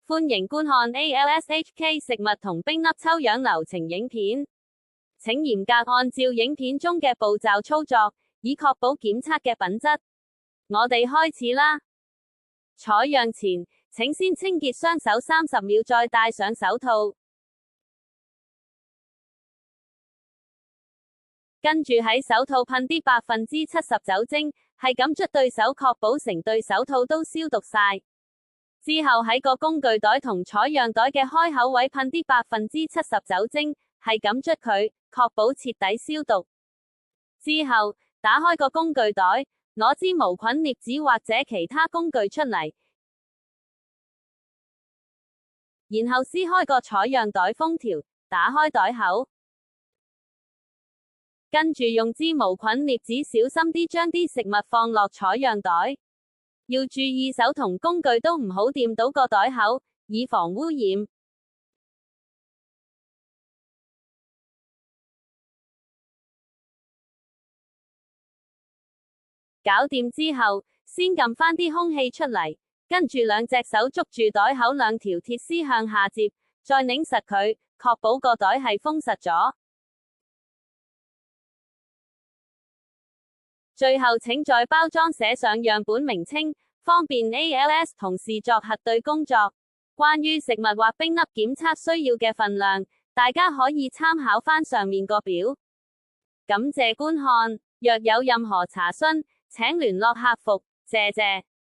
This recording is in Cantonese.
歡迎觀看 ALSHK 食物同冰粒抽樣流程影片。請嚴格按照影片中嘅步驟操作，以確保檢測嘅品質。我哋開始啦。採樣前，請先清潔雙手30秒，再戴上手套。跟住喺手套噴啲70%酒精，係咁捽對手，確保成對手套都消毒晒。之後喺個工具袋同採樣袋嘅開口位噴啲70%酒精，係咁捽佢，確保徹底消毒。之後打開個工具袋，攞支無菌鑷子或者其他工具出嚟，然後撕開個採樣袋封條，打開袋口，跟住用支無菌鑷子小心啲將啲食物放落採樣袋。要注意手同工具都唔好掂到個袋口，以防污染。搞掂之後，先撳返啲空氣出嚟，跟住兩隻手捉住袋口兩條鐵絲向下接，再擰實佢，確保個袋係封實咗。最後請在包裝寫上樣本名稱，方便 ALS 同事作核對工作。關於食物或冰粒檢測需要嘅份量，大家可以參考返上面個表。感謝觀看，若有任何查詢，請聯絡客服，謝謝。